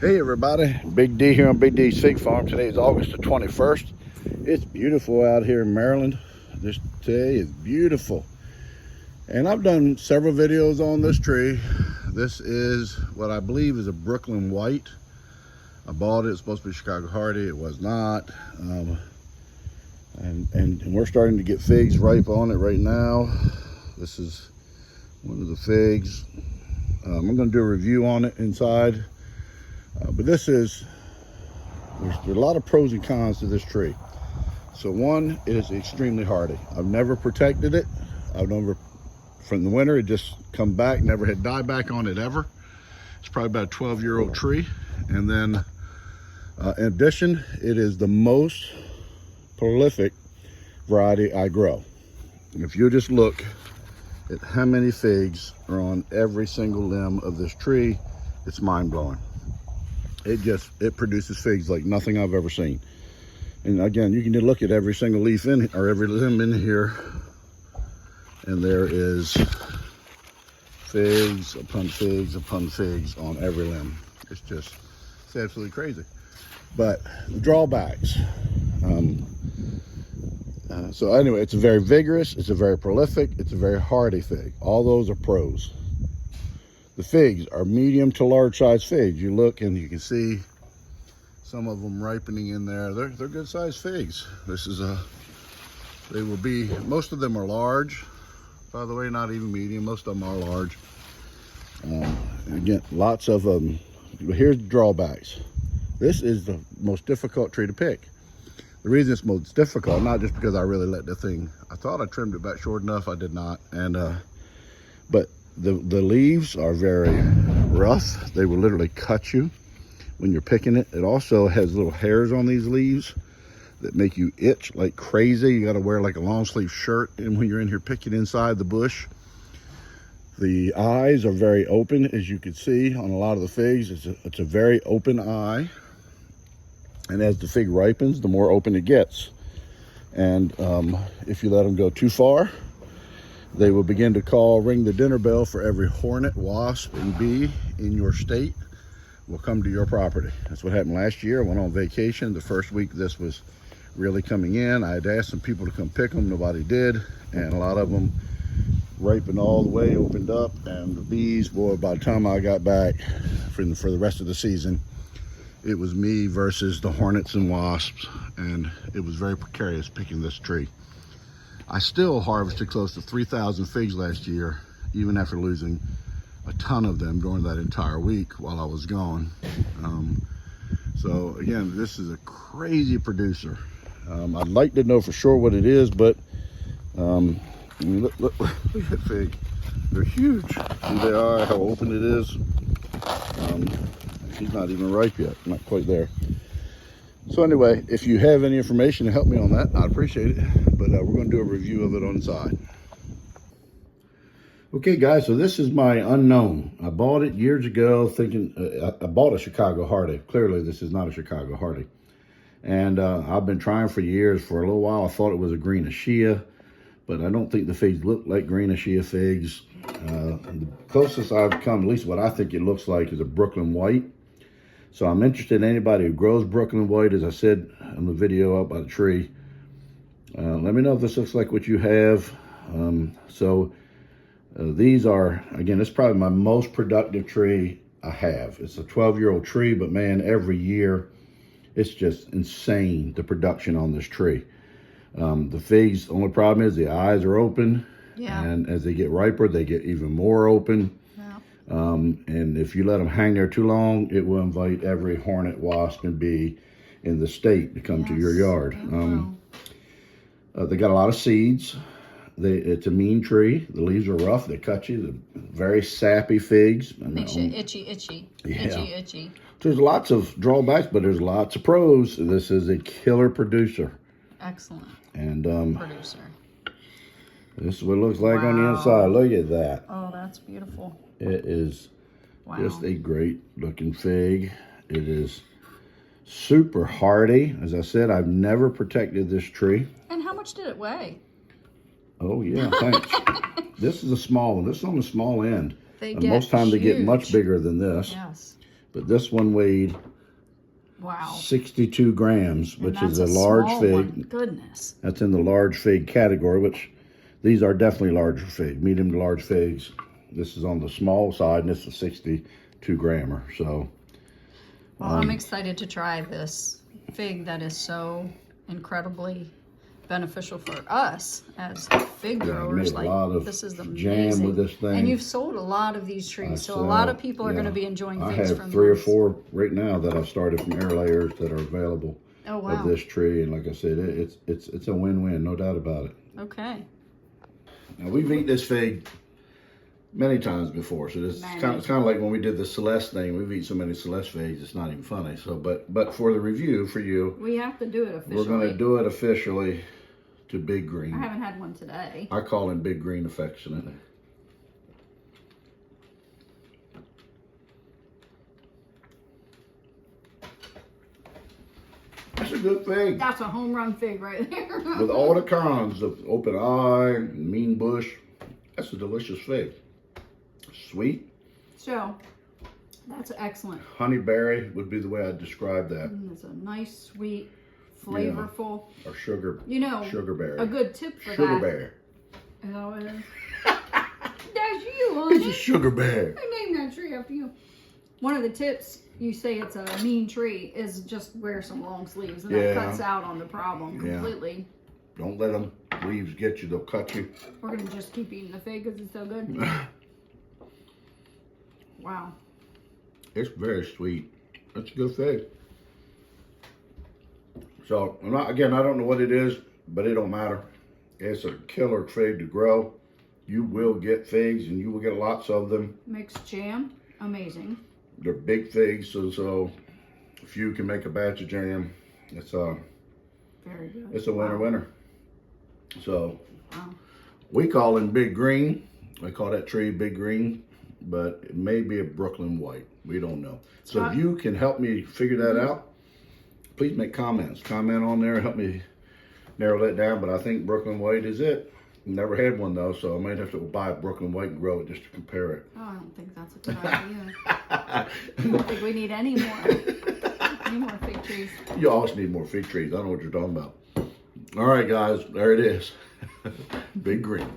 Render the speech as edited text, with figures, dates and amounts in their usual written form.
Hey everybody, Big D here on Big D's Fig Farm. Today is August the 21st. It's beautiful out here in Maryland. Today is beautiful. And I've done several videos on this tree. This is what I believe is a Brooklyn White. I bought it, it's supposed to be Chicago Hardy, it was not. And we're starting to get figs ripe on it right now. This is one of the figs. I'm gonna do a review on it inside. But there's a lot of pros and cons to this tree. So one, it is extremely hardy. I've never protected it. I've never, from the winter, it just come back, never had dieback on it ever. It's probably about a 12-year-old tree. And then in addition, it is the most prolific variety I grow. And if you just look at how many figs are on every single limb of this tree, it's mind-blowing. It produces figs like nothing I've ever seen. And again, you can look at every single leaf in, or every limb in here, and there is figs upon figs upon figs on every limb. It's absolutely crazy. But the drawbacks. So anyway, it's a very vigorous, it's a very prolific, it's a very hardy fig. All those are pros. The figs are medium to large size figs. You look and you can see some of them ripening in there. They're good sized figs. They will be, most of them are large, by the way, not even medium. Most of them are large. Again, lots of them. Here's the drawbacks. This is the most difficult tree to pick. The reason it's most difficult, not just because I really let the thing, I thought I trimmed it back short enough, I did not. But the leaves are very rough. They will literally cut you when you're picking it. It also has little hairs on these leaves that make you itch like crazy. You got to wear like a long sleeve shirt and when you're in here picking inside the bush. The eyes are very open, as you can see on a lot of the figs. It's a very open eye. And as the fig ripens, the more open it gets. And if you let them go too far, they will begin to ring the dinner bell for every hornet, wasp, and bee in your state will come to your property. That's what happened last year. I went on vacation. The first week this was really coming in, I had asked some people to come pick them. Nobody did. And a lot of them ripened all the way, opened up. And the bees, boy, by the time I got back for the rest of the season, it was me versus the hornets and wasps. And it was very precarious picking this tree. I still harvested close to 3,000 figs last year, even after losing a ton of them during that entire week while I was gone. So again, this is a crazy producer. I'd like to know for sure what it is, but I mean, look at that fig. They're huge. See they are, how open it is. She's not even ripe yet, not quite there. So anyway, if you have any information to help me on that, I'd appreciate it. But we're going to do a review of it on the side. Okay, guys, so this is my unknown. I bought it years ago thinking, I bought a Chicago Hardy. Clearly, this is not a Chicago Hardy. And I've been trying for years. For a little while, I thought it was a green Ashia, but I don't think the figs look like green Ashia figs. The closest I've come, at least what I think it looks like, is a Brooklyn White. So I'm interested in anybody who grows Brooklyn White, as I said in the video up by the tree. Let me know if this looks like what you have. These are, again, this is probably my most productive tree I have. It's a 12-year-old tree, but man, every year, it's just insane, the production on this tree. The figs, the only problem is the eyes are open. Yeah. And as they get riper, they get even more open. And if you let them hang there too long, it will invite every hornet, wasp, and bee in the state to come to your yard. They got a lot of seeds. It's a mean tree. The leaves are rough. They cut you. They're very sappy figs. Makes you itchy. Yeah. Itchy. There's lots of drawbacks, but there's lots of pros. This is a killer producer. Excellent. And producer. This is what it looks like on the inside. Look at that. Oh, that's beautiful. It is just a great looking fig. It is super hardy. As I said, I've never protected this tree. And how much did it weigh? Oh yeah, thanks. This is a small one. This is on the small end. They get most times huge. they get much bigger than this. Yes. But this one weighed Wow. 62 grams, And which is that's a large small fig. one. Goodness. That's in the large fig category, which these are definitely larger fig, medium to large figs. This is on the small side, and this is a 62 grammer. So, Well, I'm excited to try this fig that is so incredibly beneficial for us as fig yeah, I growers. made a lot of This is jam amazing. with this thing. And you've sold a lot of these trees, so a lot of people are going to be enjoying I figs have from 3 or these. 4 right now that I've started from air layers that are available Oh, wow. of this tree. And like I said, it's a win-win, no doubt about it. Okay. Now, we've eaten this fig many times before, so it's kind of like when we did the Celeste thing. We've eaten so many Celeste figs, it's not even funny. So, but for the review for you, We have to do it officially. we're going to do it officially to Big Green. I haven't had one today. I call him Big Green affectionately. That's a good fig. That's a home run fig right there. With all the cons of open eye, mean bush, that's a delicious fig. Sweet. So, that's excellent. Honeyberry would be the way I'd describe that. It's a nice, sweet, flavorful. Or sugar. You know, Sugarberry. a good tip for Sugarberry. that. Is that what it is? That's you, It's a honey. sugarberry. I named that tree after you. One of the tips, you say it's a mean tree, is just wear some long sleeves. And that cuts out on the problem completely. Don't let them leaves get you. They'll cut you. We're going to just keep eating the fig because it's so good. Wow. It's very sweet. It's a good fig. So, I don't know what it is, but it don't matter. It's a killer fig to grow. You will get figs, and you will get lots of them. Mixed jam. Amazing. They're big figs, so if you can make a batch of jam, it's Very good. it's a winner. So, Wow. we call him Big Green. I call that tree Big Green, but it may be a Brooklyn White. We don't know. So if you can help me figure that out, please make comments. Comment on there, help me narrow that down. But I think Brooklyn White is it. Never had one though, so I might have to buy a Brooklyn White and grow it just to compare it. Oh, I don't think that's a good idea. I don't think we need any more fig trees. You always need more fig trees. I don't know what you're talking about. All right, guys, there it is. Big Green.